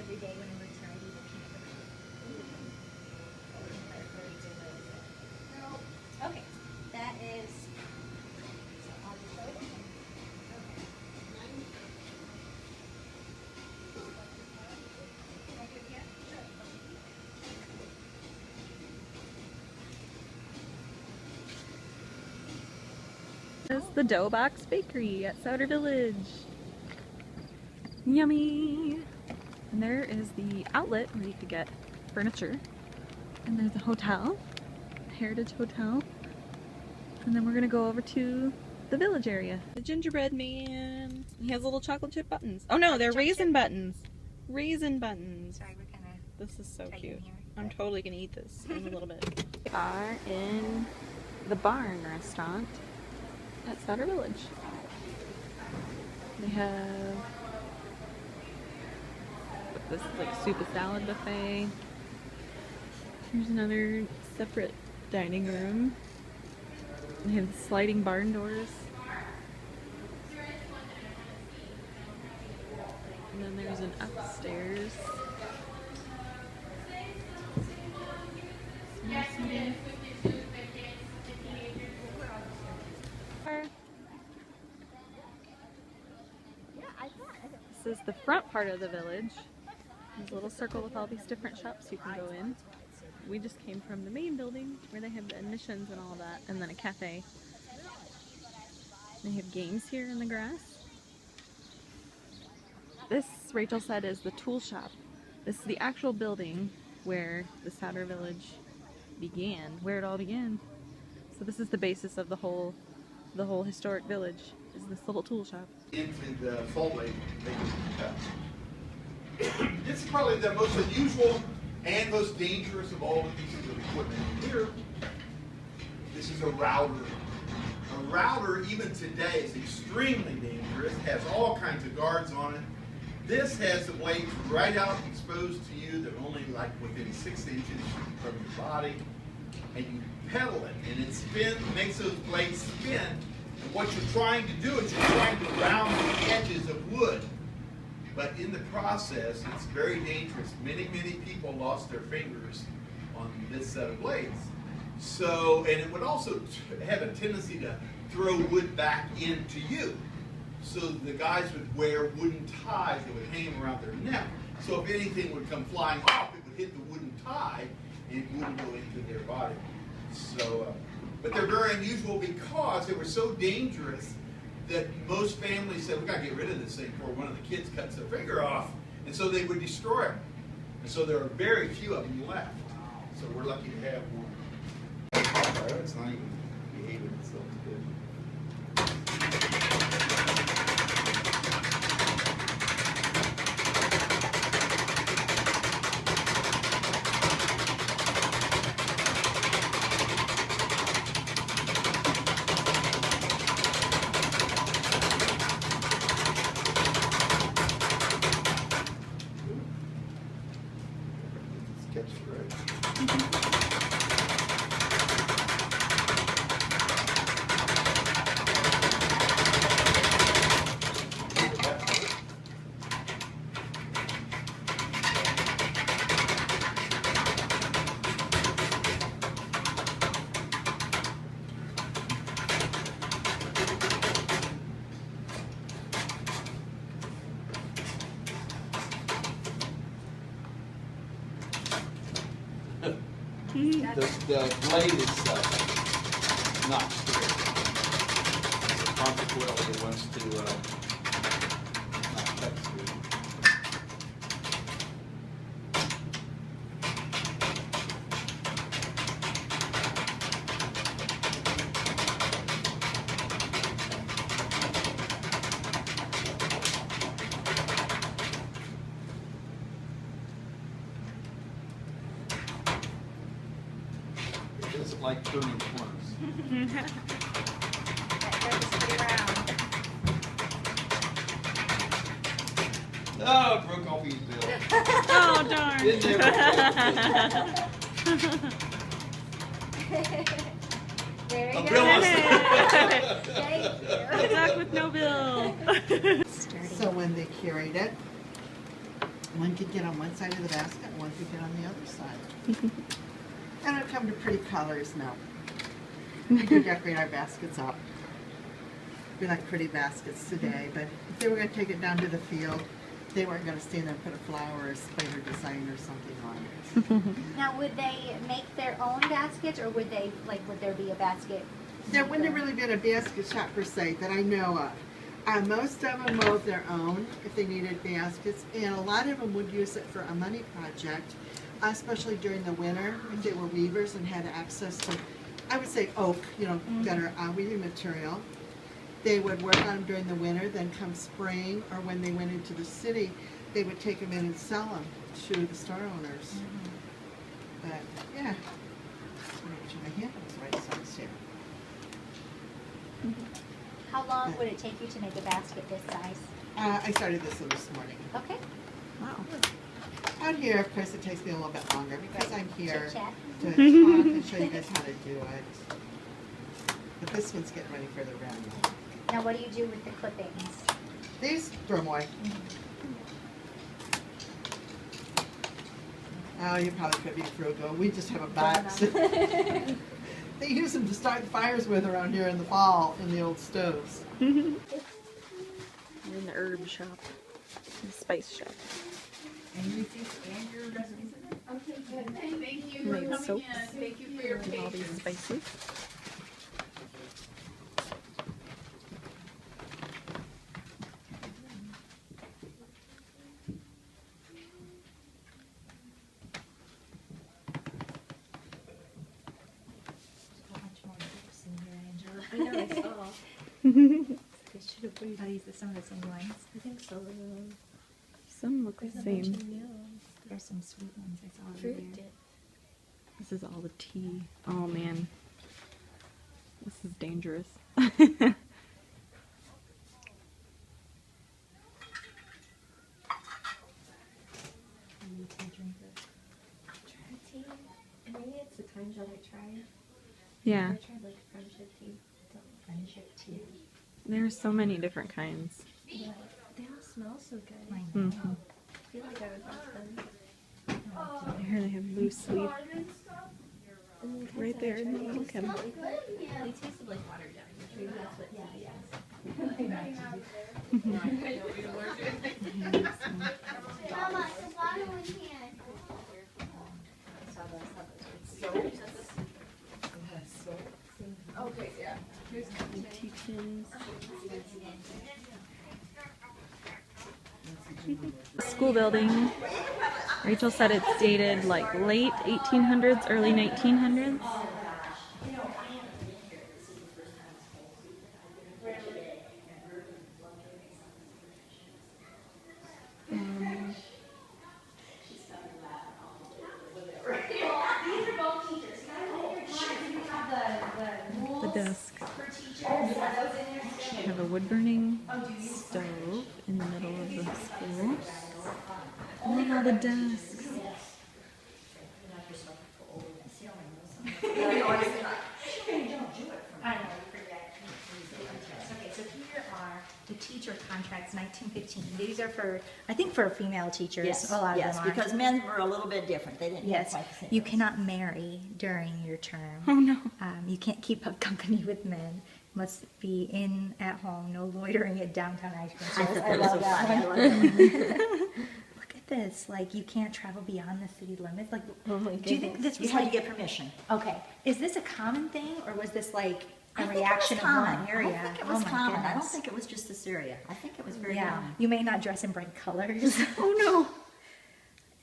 every day whenever it's not eating peanut butter. Okay, that is. So I'll just throw it in. This is the Dough Box Bakery at Sauder Village. Yummy! And there is the outlet where you could get furniture. And there's a hotel, a Heritage Hotel. And then we're gonna go over to the village area. The gingerbread man. He has little chocolate chip buttons. Oh no, they're raisin buttons. Raisin buttons. Sorry, we're kind of. This is so cute. I'm totally gonna eat this in a little bit. We are in the Barn restaurant at Sauder Village. They have this is like soup and salad buffet. Here's another separate dining room. They have sliding barn doors. And then there's an upstairs. This is the front part of the village. There's a little circle with all these different shops you can go in. We just came from the main building where they have the admissions and all that, and then a cafe. They have games here in the grass. This, Rachel said, is the tool shop. This is the actual building where the Sauder Village began, where it all began. So this is the basis of the whole historic village, is this little tool shop. Into the Salt Lake. This is probably the most unusual and most dangerous of all the pieces of equipment here. This is a router. A router, even today, is extremely dangerous. It has all kinds of guards on it. This has the blades right out exposed to you. They're only like within 6 inches from your body. And you pedal it, and it spins, makes those blades spin. And what you're trying to do is you're trying to round the edges of wood. But in the process, it's very dangerous. Many people lost their fingers on this set of blades. So, and it would also have a tendency to throw wood back into you. So the guys would wear wooden ties that would hang around their neck. So if anything would come flying off, it would hit the wooden tie and it wouldn't go into their body. So, but they're very unusual because they were so dangerous that most families said, we got to get rid of this thing before one of the kids cuts their finger off. And so they would destroy them. And so there are very few of them left. So we're lucky to have one. It's not even behaving itself good. Catch it right. The blade is not straight. Consequently, it wants to not cut through. It doesn't like turning corners. That goes pretty round. Oh, it broke off his bill. Oh darn! It never There you A go. bill was- Thank you. Good luck with no bill. So when they carried it, One could get on one side of the basket, one could get on the other side. And it'll come to pretty colors now. We do decorate our baskets up. We like pretty baskets today, but if they were going to take it down to the field, they weren't going to stand there and put a flower or spider design or something on it. Now, would they make their own baskets, or would they, like, would there be a basket? There wouldn't have really been a basket shop per se that I know of. Most of them wove their own if they needed baskets, and a lot of them would use it for a money project, especially during the winter if they were weavers and had access to, I would say oak, better weaving material. They would work on them during the winter, then come spring or when they went into the city, they would take them in and sell them to the store owners. But yeah, make sure my handle is right size here. How long would it take you to make a basket this size? I started this one this morning. Okay. Wow. Out here, of course, it takes me a little bit longer because I'm here Chit-chat. to talk and show you guys how to do it. But this one's getting ready for the round. Now, what do you do with the clippings? These, throw them away. Oh, you probably could be frugal. We just have a box. They use them to start fires with around here in the fall in the old stoves. We're in the herb shop, the spice shop. And receipts and your recipes. Okay, good. Thank you for Made coming soaps in. Thank you for your and all these patience. spices. I know, I saw. They should have put some of the same ones. I think so. Some look the same. There's some sweet ones I saw over Fruit there. This is all the tea. Oh man, this is dangerous. Tea. Maybe it's the times that I tried. Yeah, I tried like friendship tea. Friendship tea. there are so many different kinds. Yeah. They all smell so good. I Mhm. I feel like I would want them. Here they have loose leaf And the right kinds there that I in the tried, little they cabin. tasted like- They tasted like watered down. Maybe that's what tea is. Mama, the bottom we can. Okay, yeah. Tea tins. School building. Rachel said it's dated like late 1800s, early 1900s. The desk. We have a wood burning stove in the middle of the school. And then all the desks. I know, you forget. Okay, so here are the teacher contracts, 1915. These are for, I think for female teachers, Yes, a lot of yes, them are. because men were a little bit different. They didn't have Yes, quite the same. you cannot marry during your term. Oh no. You can't keep up company with men. Must be in at home, no loitering at downtown ice cream I stores. thought that was so that funny. I one. love that. Look at this, like you can't travel beyond the city limits. Like, Oh my do you think this You was had to like, get permission. okay, is this a common thing or was this like I a think it was reaction of common. one area? I think it Oh was my common. I don't goodness. think it was just this area. I think it was very Yeah, common. you may not dress in bright colors. Oh no.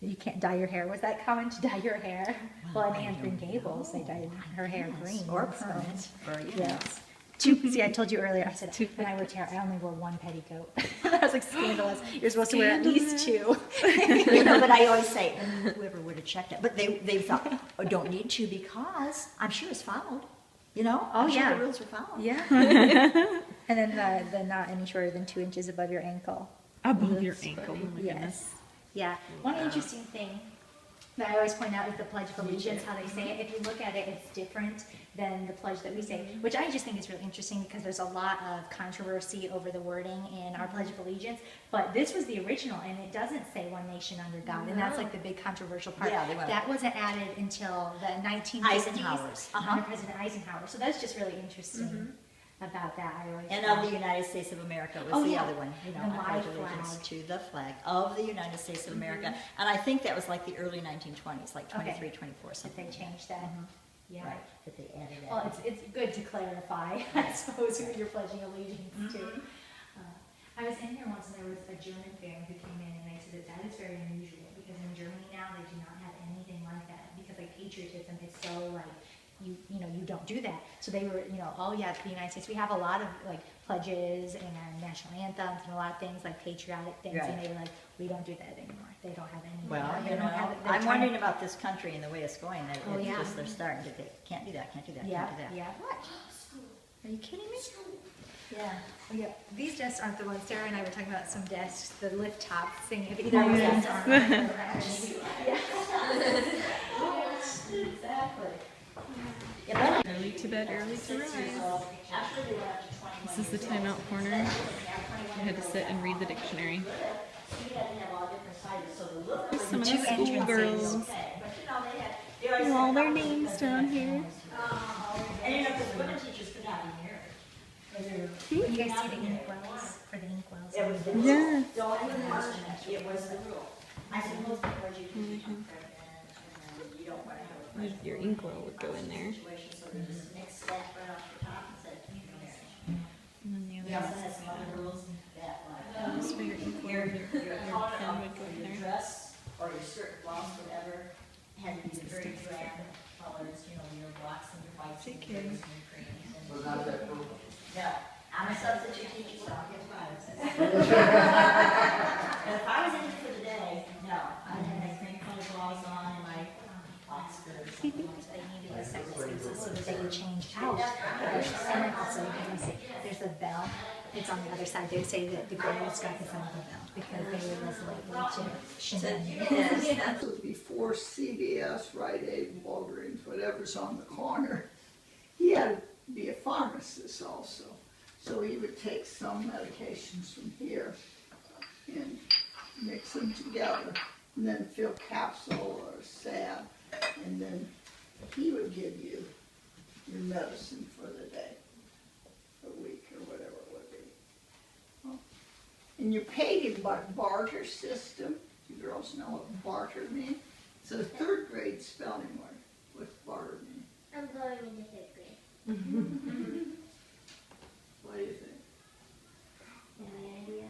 You can't dye your hair. Was that common to dye your hair? Well, in I Anne Green don't Gables, they dyed her hair Yes, green. or so- permanent, or you know. Yes. See, I told you earlier, I said, when I worked here, I only wore one petticoat. That was like scandalous. You're supposed to wear at least two. You know, but I always say, whoever would have checked it, but they thought, oh, don't need to because I'm sure it's followed. You know? Oh, I'm sure yeah. the rules are followed. Yeah. And then the not any shorter than 2 inches above your ankle. Above your ankle. Oh my goodness. Yes. Yeah. One interesting thing But I always point out is the Pledge of Allegiance, how they say it. If you look at it, it's different than the pledge that we say, which I just think is really interesting because there's a lot of controversy over the wording in our Pledge of Allegiance. But this was the original, and it doesn't say one nation under God, and that's like the big controversial part. Yeah, they went- That wasn't added until the 1950s Eisenhower's. under President Eisenhower. So that's just really interesting about that. I always And thought. of the United States of America was Oh, the yeah. other one, you know, The I pledge my allegiance flag. to the flag of the United States of America. And I think that was like the early 1920s, like 23, 24, If something. they changed that. Yeah. Right, that they added that. Well, it's good to clarify, I suppose, who you're pledging allegiance to. I was in there once and there was a German family who came in and they said that is very unusual because in Germany now they do not have anything like that because like patriotism is so like, you know, you don't do that. So they were, you know, oh yeah, the United States, we have a lot of like pledges and national anthems and a lot of things like patriotic things and Right. they were like, we don't do that anymore. They don't have any. Well, they you don't have know, it. They're I'm trying- wondering about this country and the way it's going. That Oh, it's yeah. just, they're starting to, they can't do that, can't do that, Yeah, can't do that. yeah. What? Are you kidding me? Yeah. Oh, yeah, these desks aren't the ones, Sarah and I were talking about some desks, the lift tops thing, if either of you guys are. Exactly. Early to bed, early to rise. This is the timeout corner. I had to sit and read the dictionary. There's some of the schoolgirls. With all their names down here. And you know, because women teachers could not be here. You guys see the inkwells, for the inkwells? It was the rule. Yeah. It was the rule. I suppose because you can teach and you don't want to have a Your inkwell would go in there. situation, so they just mixed that right off the top and said, you know, And then the we other also had some other rules that is for your inkwell. your collar pen would of go in your there. dress or your skirt, blouse, whatever, had to be the very grand colors, you know, your blacks and your whites and your grays and your creams. And no, I'm a substitute teacher, so I'll get five. But if I was in it for the day, no, I had my cream colored blouse on and my black skirt. They needed the second spaces so that they would change out. And also, you can see, there's a bell, it's on the other side, they say that the girls got the sound of the bell because they were less likely to shenanigans. This was before CVS, Rite Aid, Walgreens, whatever's on the corner. He had to be a pharmacist also. So he would take some medications from here and mix them together and then fill capsule or salve. And then he would give you your medicine for the day, a week or whatever it would be. Well, and you paid in by barter system. You girls know what barter means? So third grade spelling word, what's barter mean? I'm going into third grade. What do you think? Any idea?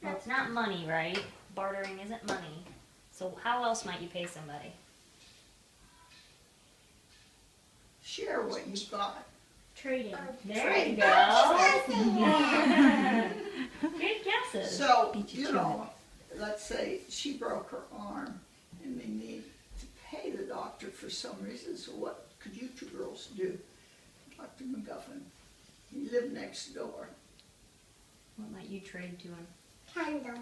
Well, it's not money, right? Bartering isn't money. So how else might you pay somebody? Share what you got. Trading. There Trade. you go. Good guesses. So, you know, let's say she broke her arm and they need to pay the doctor for some reason, so what could you two girls do? Dr. McGuffin, he lived next door. What might you trade to him? Candle.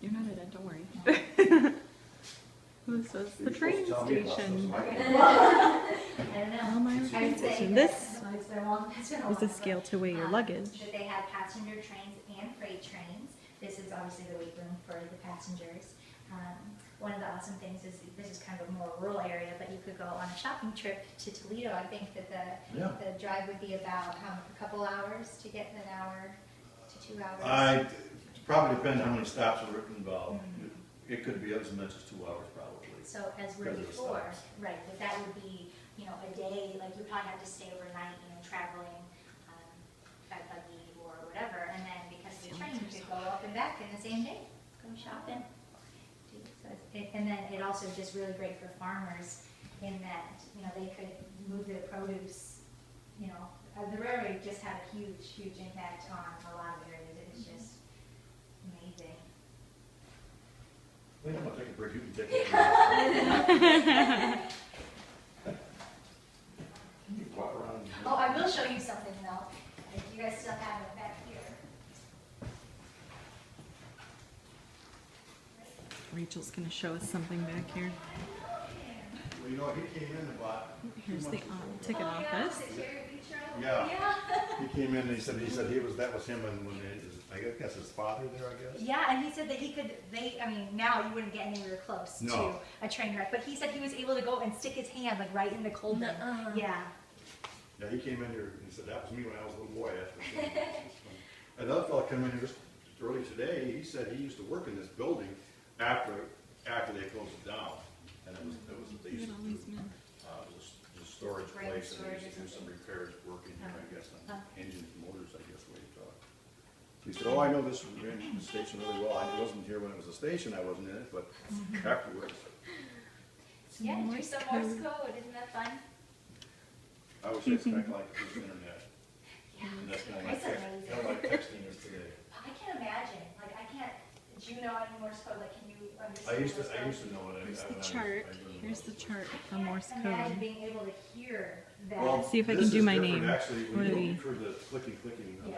You're not a dead, don't worry. This was the train station. I don't know. Elmira I train would say station. that This it's been a long, it's been a is long the scale to weigh your time. luggage. That they have passenger trains and freight trains. This is obviously the weight room for the passengers. One of the awesome things is this is kind of a more rural area, but you could go on a shopping trip to Toledo. I think that the drive would be about a couple hours to get an hour to 2 hours. It probably depends how many stops are involved. It could be as much as 2 hours probably. So as where Because of the before, stops. right, but that would be, you know, a day, like you probably have to stay overnight, you know, traveling, by buggy or whatever, and then because of the train, you could go up and back in the same day, go shopping. And then it also just really great for farmers in that, you know, they could move their produce, you know, the railroad just had a huge, huge impact on a lot of areas, it was just amazing. Wait, I'm gonna take a break, you can take it. You can walk around. Oh, I will show you something though, if you guys still have it back here. Rachel's gonna show us something back here. Well, you know, he came in about. Here's the ticket office. Yeah. He came in and he said that was him and when I guess his father there, I guess. Yeah, and he said that I mean, now you wouldn't get anywhere close No. to a train wreck, but he said he was able to go and stick his hand like right in the cold bin. Yeah. Yeah, he came in here and he said, that was me when I was a little boy. Another fellow came in here just early today, he said he used to work in this building after they closed it down. And it was they used to do, it was a storage place and they used to do some repairs working here, I guess, on engines and motors, I guess, the way he talked. He said, oh, I know this station really well. I wasn't here when it was a station, I wasn't in it, but afterwards. Yeah, do some Morse code, isn't that fun? I wish I spent like this internet. Yeah. And that's kind of It's like, amazing. kind of like texting us today. I can't imagine, like I can't, do you know any Morse code, like can you understand? I used Morse code? to know it. Here's the chart. Here's the chart for Morse Imagine code. being able to hear that. Well, See if I this can do is my different, name. Actually, What do we? for the clicking,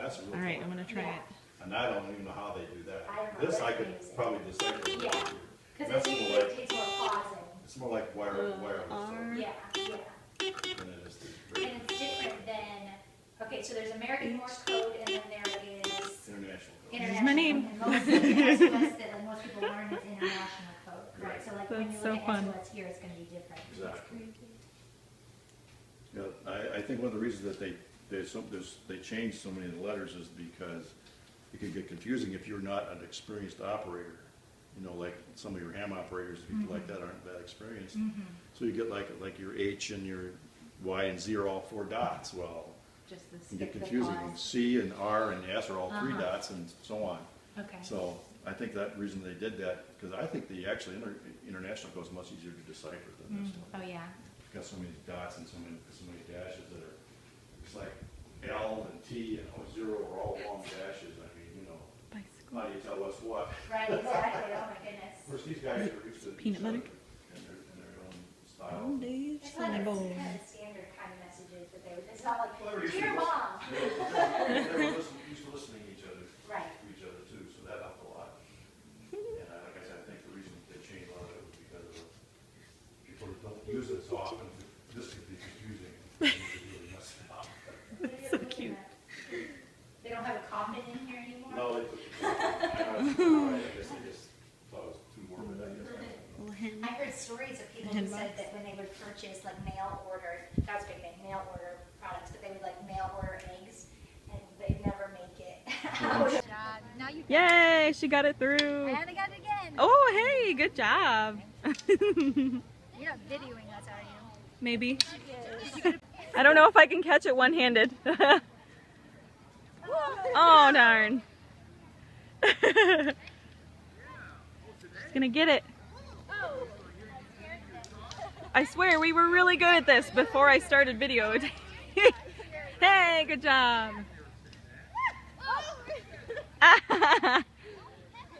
that's a real. All right, I'm problem. gonna try it. And I don't even know how they do that. I don't know, This that's I could amazing. probably decipher. Yeah, because That's it more usually like, takes more pausing. it's more like wireless R. stuff Yeah, yeah. than it is the And it's different than, okay, so there's American Morse code and then there is international code. international. my name. And most of the SOS that like most people learn is international code, right? So like when you That's so look fun. at SOS here, it's gonna be different. Exactly. Yeah, I think one of the reasons that they changed so many of the letters is because it could get confusing if you're not an experienced operator. You know, like some of your ham operators, people like that aren't that experienced. So you get like your H and your Y and Z are all 4 dots. Well, Just the it can get stick, the confusing. pause. C and R and S are all 3 dots and so on. Okay. So I think that reason they did that, because I think the actually international code is much easier to decipher than this one. Oh, yeah. It's got so many dots and so many dashes that are, it's like L and T and 0 are all long dashes. I mean, you know, Bicycle. how do you tell what's what? Right, exactly. Oh, my goodness. Of course, these guys are used to Peanut each butter? other in their own style. It's kind of standard kind of messages that they would, it's not like, Well, they were used dear to mom. used to listening to each other. Right. To each other too, so that helped a lot. And like I said, I think the reason they changed a lot of it was because of people that don't use it so often. This could be confusing. It could really mess it up. That's so cute. They don't have a coffin in here anymore? No, they took it. I guess they just thought it was too morbid, I guess. I heard stories of people who said that when they would purchase like mail order, that was a big thing, mail order products, but they would like mail order eggs and they'd never make it. Now you Yay, she got it through. and I got it again. Oh, hey, good job. You're not videoing us, are you? Maybe. I don't know if I can catch it one-handed. Oh, darn. She's gonna get it. I swear, we were really good at this before I started video. Hey, good job.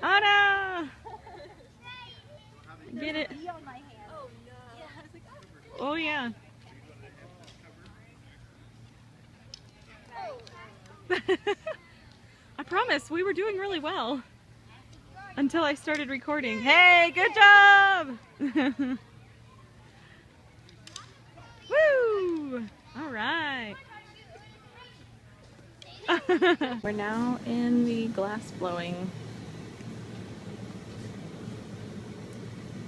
Oh no! Get it. Oh yeah. I promise, we were doing really well until I started recording. Hey, good job! Woo! All right. We're now in the glass blowing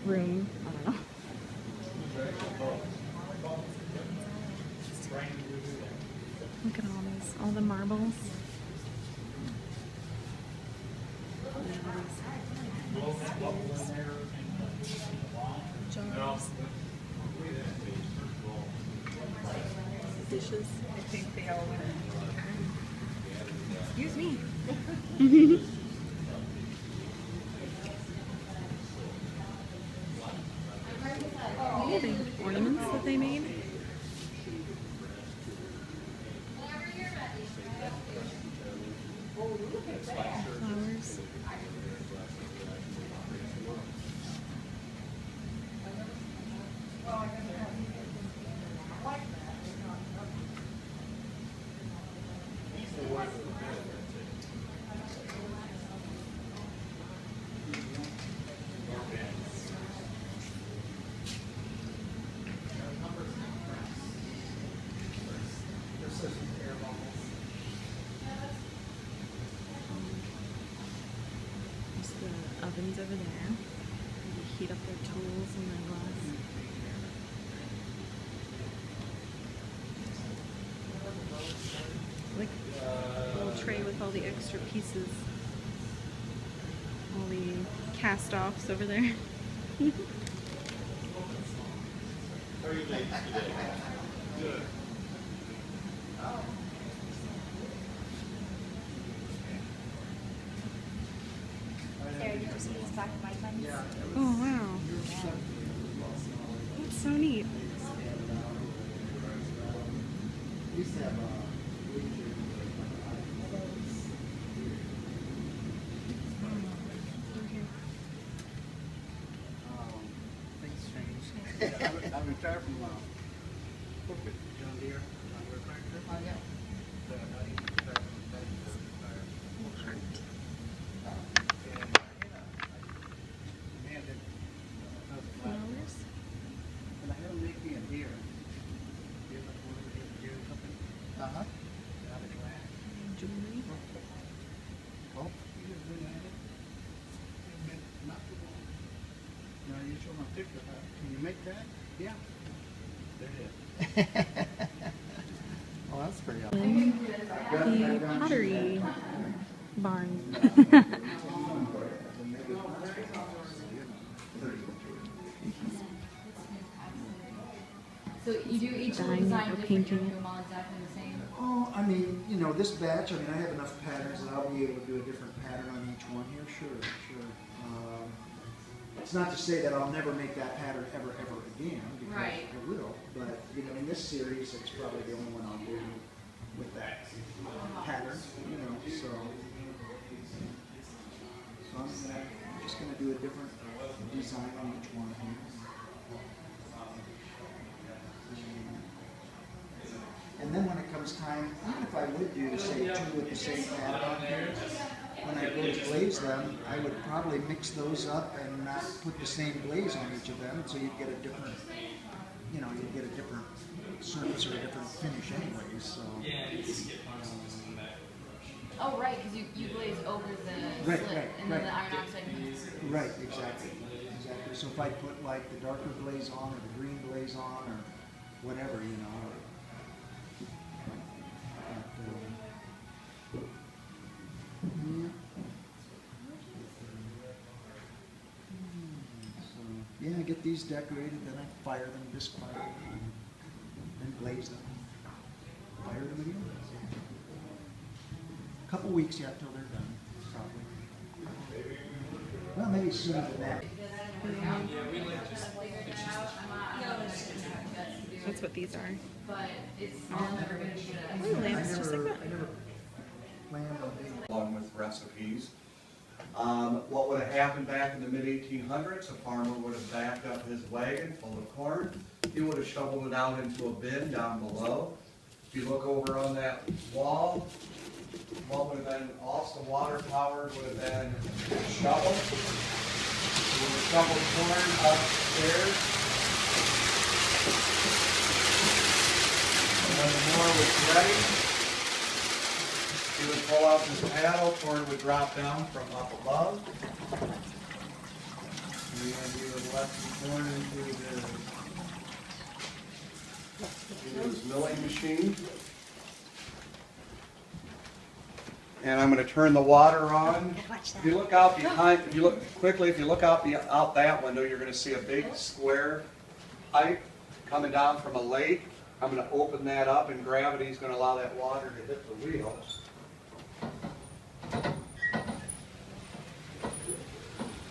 room. I don't know. Look at all the marbles. Jars. Dishes. I think they all went. Excuse me. The ornaments that they made. Flowers. apples in their glass. Like a little tray with all the extra pieces. All the cast-offs over there. How are you ladies today? Good. Sarah, did you see these black and white ones? Oh wow. That's so neat. I'm retired from corporate John Deere tractor. Oh, yeah. So I retired from that. Flowers? And I had him make me a deer. Deer, like one of the deer company. Uh-huh. Out of glass. Jewelry. Well, he was really at it. Not too long. Now you show my picture. Can you make that? Yeah. There it is. Well, that's pretty awesome. The pottery barn. So you do each Dyeing design or different, you painting don't it. do them all exactly the same? Oh, I mean, you know, this batch, I mean, I have enough patterns that I'll be able to do a different pattern on each one here, sure. It's not to say that I'll never make that pattern ever again, because Right. I will, but, you know, in this series, it's probably the only one I'll do with that pattern, you know, so. So I'm just gonna do a different design on each one here. And then when it comes time, even if I would do, say, two with the same pattern on here, when I go to glaze them, I would probably mix those up and not put the same glaze on each of them, so you'd get a different, you know, you'd get a different surface or a different finish anyways, so. Oh, right, because you glaze over the Right, slit, right, and then right. the iron oxide comes. Right, exactly. So if I put like the darker glaze on or the green glaze on or whatever, you know. Yeah, I get these decorated, then I fire them, bisque fire them, then glaze them. Fire them again. A couple weeks yet till they're done, probably. Well, maybe sooner than that. That's what these are. But it's all never going to be the. Oh, lamps just like that. I never planned on doing along with recipes. What would have happened back in the mid-1800s, a farmer would have backed up his wagon full of corn. He would have shoveled it out into a bin down below. If you look over on that wall, what would have been also water powered would have been a shovel. We would have shoveled corn upstairs. And when the mower was ready, he would pull out his paddle, corn would drop down from up above. And he would let the corn into his milling machine. And I'm going to turn the water on. If you look out behind, if you look out that window, you're going to see a big square pipe coming down from a lake. I'm going to open that up, and gravity is going to allow that water to hit the wheel.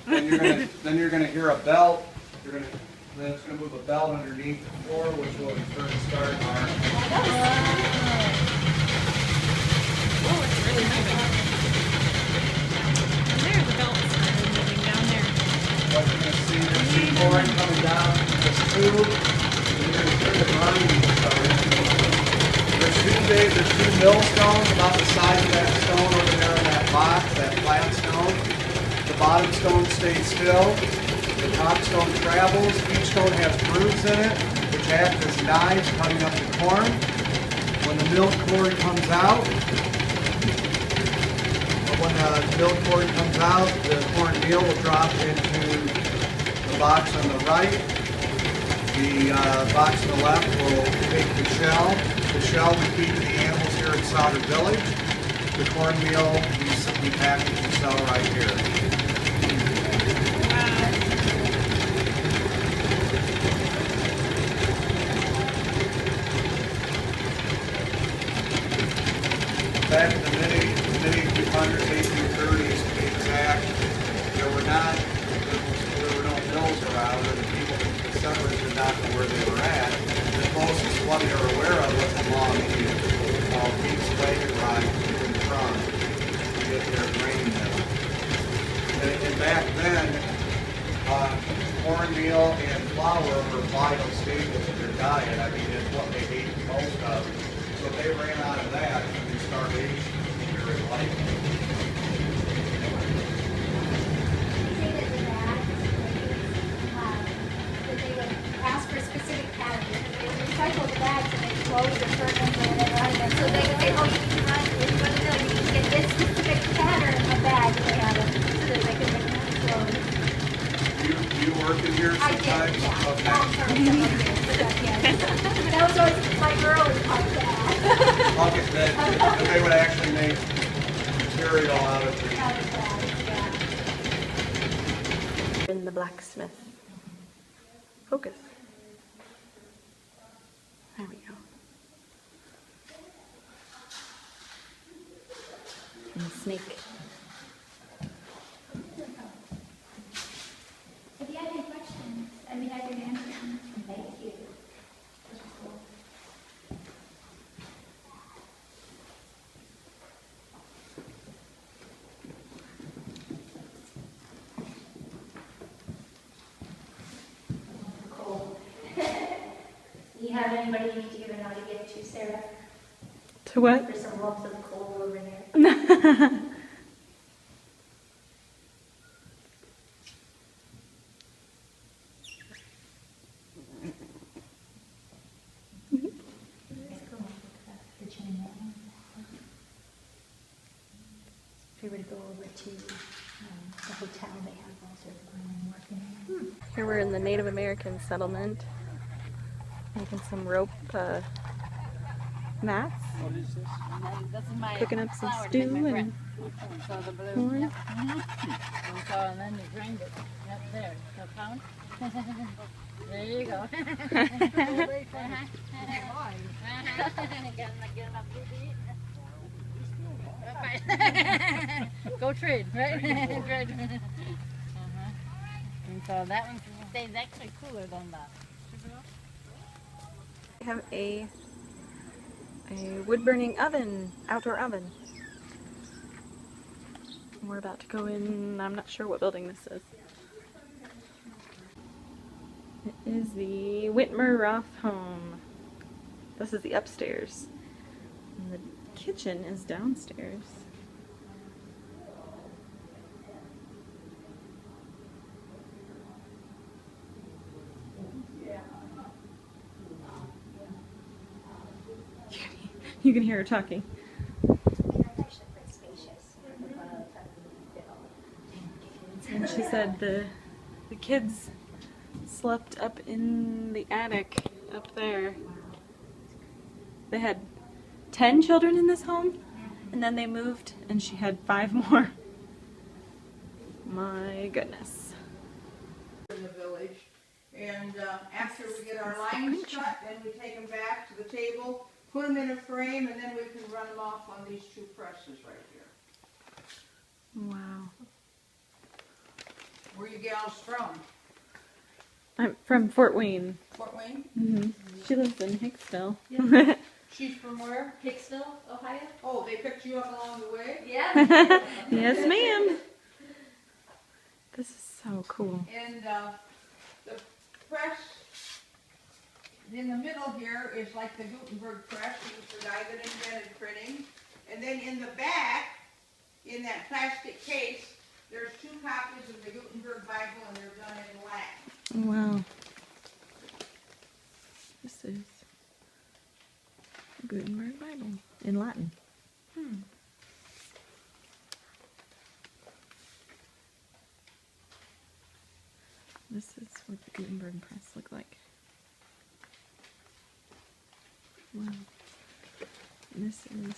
Then you're going to hear a bell. Then it's going to move a bell underneath the floor, which will in turn start our. Oh, it's really moving. And there, the belt started moving down there. What you're going to see, there's two corn coming down this tube. And you're going to hear the grinding start. There's two millstones about the size of that stone over there in that box, that flat stone. The bottom stone stays still. The top stone travels. Each stone has grooves in it, which act as knives cutting up the corn. When the milk cord comes out, the corn meal will drop into the box on the right. The box on the left will take the shell. The shell we feed to the animals here at Sauder Village. The cornmeal we package and sell right here. Back in the mid-1800s, 1830s, to be exact, there were no mills around, and the people, the settlers did not know where they were at. The closest one they were aware of was the long Indian, called Pete's Wagon Ride in front to get their grain mill. And back then, cornmeal and flour were vital staples of their diet. I mean, it's what they ate most of. So if they ran out of that, they starvation here in life. That they would ask for a specific pattern because they would recycle the bags and they close or turn them or whatever. And so they would say, oh, you need to run, you need to get this specific pattern of bag that they have so that they could make them close. You work in here I did, sometimes? yeah. Okay. Long term, several years, but that was always my early part of that. Okay, that they would actually make material out of the... Out of that, yeah. In the blacksmith. Focus. There we go. And the snake. If you have any questions, I'd be happy to answer them. Thank you. Cool. You have anybody you need to give another gift to, Sarah? To what? For some lumps of coal over there. If we were to go over to the hotel, they have all sorts of women working. Here we're in the Native American settlement, making some rope mats, cooking up some stew and corn. And then you grind it up there, a pound. There you go. Go trade, right? Trade. And so that one stays actually cooler than that. We have a wood burning oven, outdoor oven. We're about to go in, I'm not sure what building this is. It is the Whitmer Roth home. This is the upstairs. And the kitchen is downstairs. You can hear her talking. And she said the kids slept up in the attic up there. They had 10 children in this home, and then they moved, and she had 5 more. My goodness. In the village, and after we get our lines cut, then we take them back to the table, put them in a frame, and then we can run them off on these 2 presses right here. Wow. Where you gals from? I'm from Fort Wayne. Fort Wayne? Mm-hmm. She lives in Hicksville. Yeah. She's from where? Hicksville, Ohio? Oh, they picked you up along the way? Yeah. Yes, ma'am. This is so cool. And the press in the middle here is like the Gutenberg press. He was the guy that invented printing. And then in the back, in that plastic case, there's 2 copies of the Gutenberg Bible, and they're done in Latin. Wow. This is Gutenberg Bible in Latin. This is what the Gutenberg press looked like. Wow. This is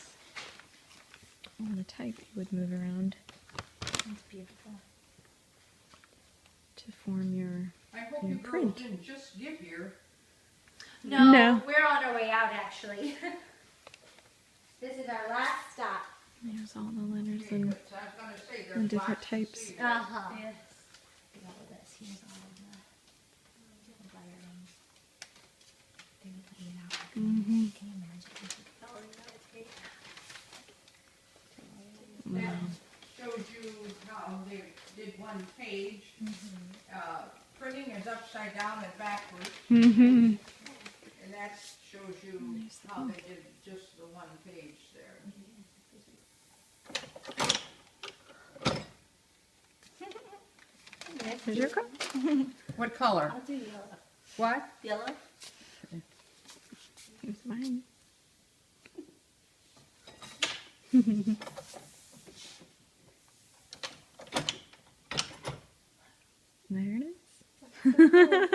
all the type you would move around. That's beautiful. To form your I hope your you girls print. didn't just get here. No, No. we're on our way out actually. This is our last stop. There's all the letters Okay, and but I was gonna say, the there's different lots to types. see. Uh-huh. Yes. Look at all of this. Here's all of the lettering. They would lay it out. Mhm. Can you imagine? Oh, no, it's That shows you how they did one page. Printing is upside down and backwards. Mm-hmm. And that shows you how they did just the one page there. Here's your cup. What color? I'll do yellow. What? Yellow? Here's mine. There it is.